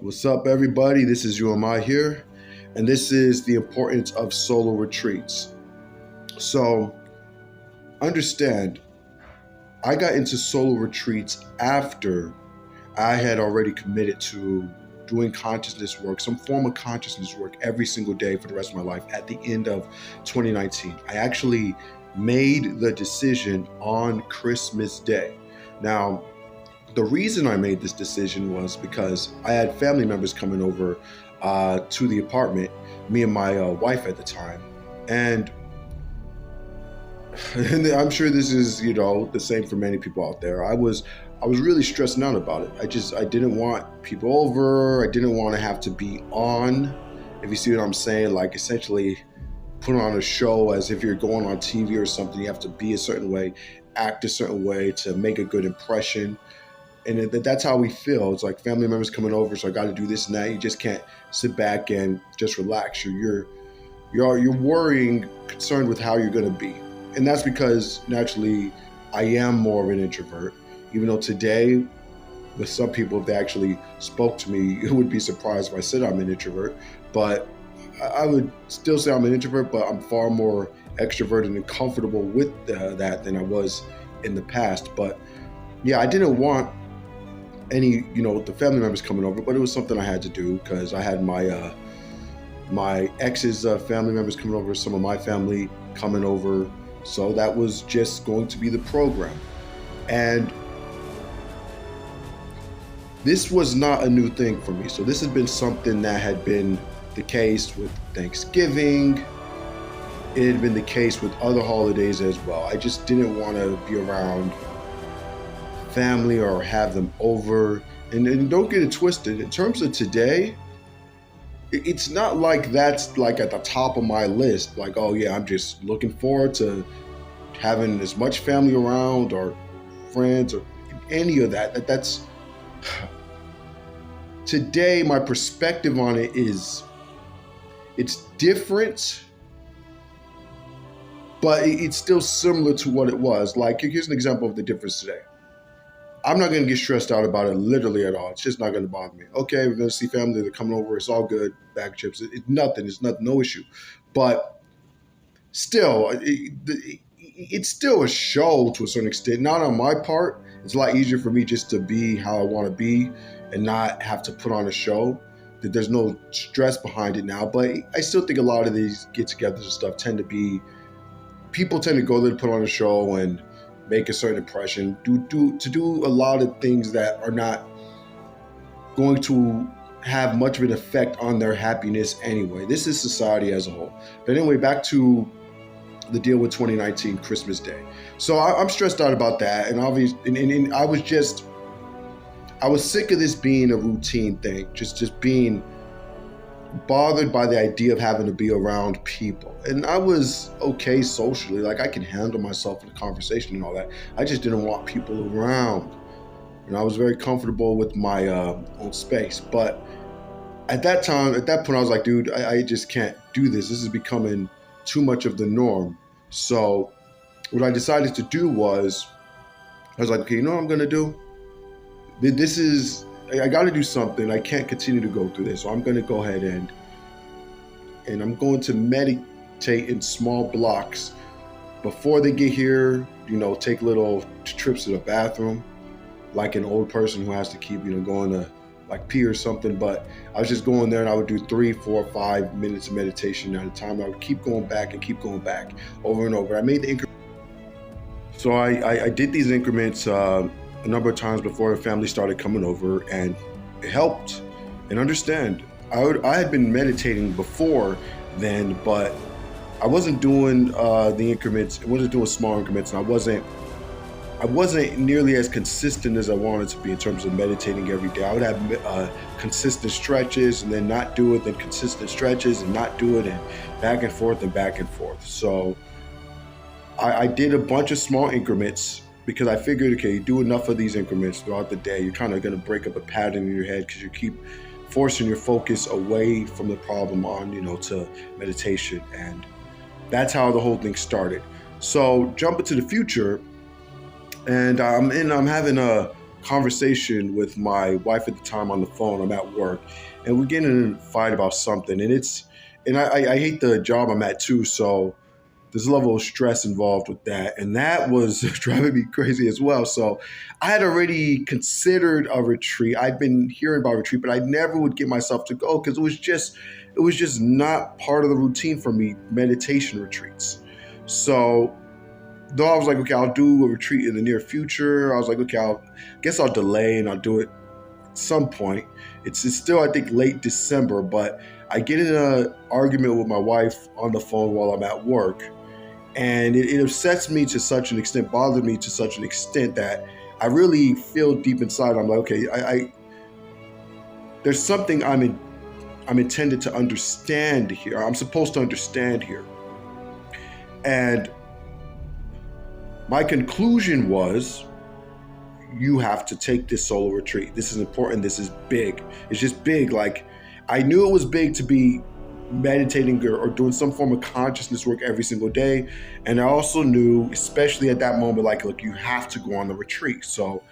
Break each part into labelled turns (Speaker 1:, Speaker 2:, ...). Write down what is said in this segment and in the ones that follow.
Speaker 1: What's up, everybody? This is UMI here, and this is the importance of solo retreats. So, understand, I got into solo retreats after I had already committed to doing consciousness work, some form of consciousness work every single day for the rest of my life at the end of 2019. I actually made the decision on Christmas Day. Now, the reason I made this decision was because I had family members coming over to the apartment, me and my wife at the time. And I'm sure this is, the same for many people out there. I was really stressing out about it. I didn't want people over. I didn't want to have to be on, if you see what I'm saying, like essentially put on a show as if you're going on TV or something. You have to be a certain way, act a certain way to make a good impression. And that's how we feel. It's like family members coming over, so I got to do this and that. You just can't sit back and just relax. You're worrying, concerned with how you're going to be. And that's because naturally I am more of an introvert. Even though today, with some people, if they actually spoke to me, it would be surprised if I said I'm an introvert. But I would still say I'm an introvert, but I'm far more extroverted and comfortable with that than I was in the past. But yeah, I didn't want any, the family members coming over, but it was something I had to do because I had my ex's family members coming over, some of my family coming over. So that was just going to be the program. And this was not a new thing for me. So this has been something that had been the case with Thanksgiving. It had been the case with other holidays as well. I just didn't want to be around family or have them over. And don't get it twisted. In terms of today, it's not like that's like at the top of my list. Like, oh yeah, I'm just looking forward to having as much family around or friends or any of that. That's today, my perspective on it is it's different, but it's still similar to what it was. Like, here's an example of the difference today. I'm not going to get stressed out about it literally at all. It's just not going to bother me. Okay, we're going to see family. They're coming over. It's all good. Bag of chips. It's nothing. It's nothing. No issue. But still, it's still a show to a certain extent. Not on my part. It's a lot easier for me just to be how I want to be and not have to put on a show. That there's no stress behind it now. But I still think a lot of these get-togethers and stuff people tend to go there to put on a show and make a certain impression, to do a lot of things that are not going to have much of an effect on their happiness anyway. This is society as a whole. But anyway, back to the deal with 2019 Christmas Day. So I'm stressed out about that, and obviously, and I was sick of this being a routine thing, just being bothered by the idea of having to be around people. And I was okay socially, like I can handle myself in a conversation and all that. I just didn't want people around. I was very comfortable with my own space. But at that point, I was like, dude, I just can't do this. This is becoming too much of the norm. So what I decided to do was, I was like, okay, you know what I'm gonna do? I got to do something. I can't continue to go through this. So I'm going to go ahead and I'm going to meditate in small blocks before they get here, take little trips to the bathroom, like an old person who has to keep, going to like pee or something. But I was just going there and I would do 3, 4, 5 minutes of meditation at a time. I would keep going back over and over. I made the increment. So I did these increments, a number of times before the family started coming over, and it helped. And understand, I had been meditating before then, but I wasn't doing the increments. I wasn't doing small increments, and I wasn't nearly as consistent as I wanted to be in terms of meditating every day. I would have consistent stretches and then not do it, then consistent stretches and not do it, and back and forth and back and forth. So I did a bunch of small increments, because I figured, okay, you do enough of these increments throughout the day, you're kind of going to break up a pattern in your head because you keep forcing your focus away from the problem on, to meditation. And that's how the whole thing started. So jump into the future, and I'm having a conversation with my wife at the time on the phone. I'm at work, and we're getting in a fight about something, and I hate the job I'm at too, so there's a level of stress involved with that, and that was driving me crazy as well. So I had already considered a retreat. I'd been hearing about retreat, but I never would get myself to go because it was just not part of the routine for me, meditation retreats. So though I was like, okay, I'll do a retreat in the near future, I was like, okay, guess I'll delay and I'll do it at some point. It's still, I think, late December, but I get in an argument with my wife on the phone while I'm at work. And it upsets me to such an extent, bothered me to such an extent that I really feel deep inside, I'm like, okay, I there's something I'm intended to understand here. I'm supposed to understand here. And my conclusion was, you have to take this solo retreat. This is important. This is big. It's just big. Like, I knew it was big to be meditating or doing some form of consciousness work every single day. And I also knew, especially at that moment, like, look, you have to go on the retreat. So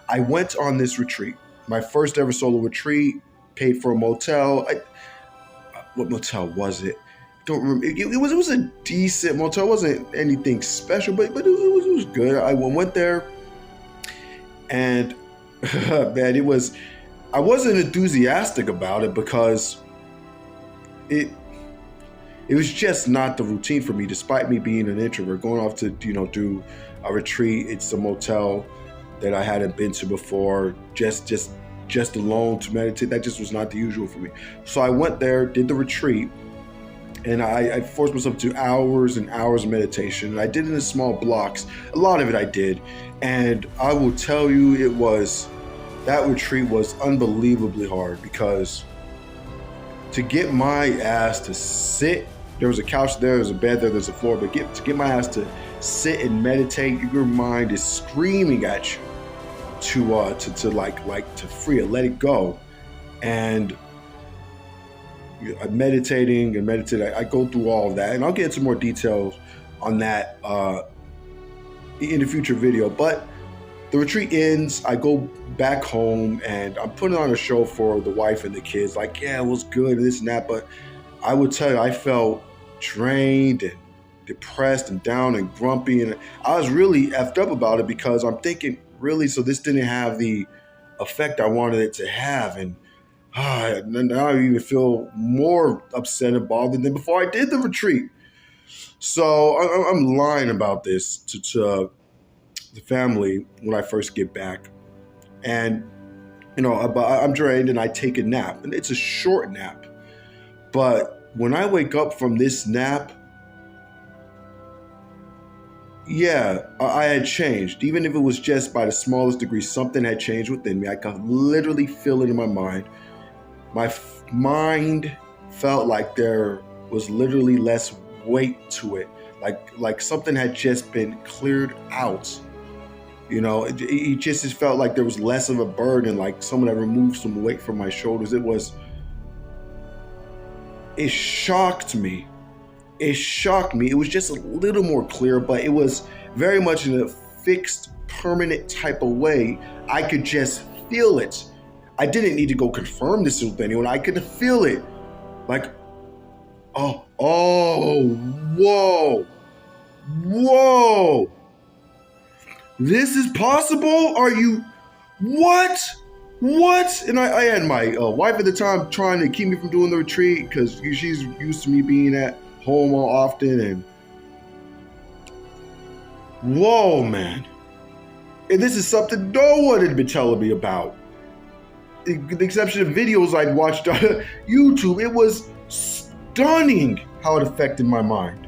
Speaker 1: I went on this retreat, my first ever solo retreat, paid for a motel. What motel was it? Don't remember. It was a decent motel. It wasn't anything special, but it was good. I went there, and man, I wasn't enthusiastic about it because it was just not the routine for me, despite me being an introvert. Going off to do a retreat, it's a motel that I hadn't been to before, just alone to meditate. That just was not the usual for me. So I went there, did the retreat, and I forced myself to do hours and hours of meditation. And I did it in small blocks. A lot of it I did, and I will tell you, that retreat was unbelievably hard because to get my ass to sit, there was a couch there, there's a bed there, there's a floor, but to get my ass to sit and meditate, your mind is screaming at you to free it, let it go. And I'm meditating and meditating. I go through all of that, and I'll get into more details on that in a future video. But the retreat ends, I go back home, and I'm putting on a show for the wife and the kids. Like, yeah, it was good, and this and that. But I would tell you, I felt drained and depressed and down and grumpy. And I was really effed up about it because I'm thinking, really, so this didn't have the effect I wanted it to have. And now I even feel more upset and bothered than before I did the retreat. So I'm lying about this to the family when I first get back. And, I'm drained and I take a nap. And it's a short nap. But when I wake up from this nap, yeah, I had changed. Even if it was just by the smallest degree, something had changed within me. I could literally feel it in my mind. My mind felt like there was literally less weight to it. Like something had just been cleared out. It just felt like there was less of a burden, like someone had removed some weight from my shoulders. It shocked me. It was just a little more clear, but it was very much in a fixed, permanent type of way. I could just feel it. I didn't need to go confirm this with anyone. I could feel it. Like, whoa. This is possible? Are you, what? And I had my wife at the time trying to keep me from doing the retreat because she's used to me being at home all often. And whoa, man. And this is something no one had been telling me about. The exception of videos I'd watched on YouTube. It was stunning how it affected my mind.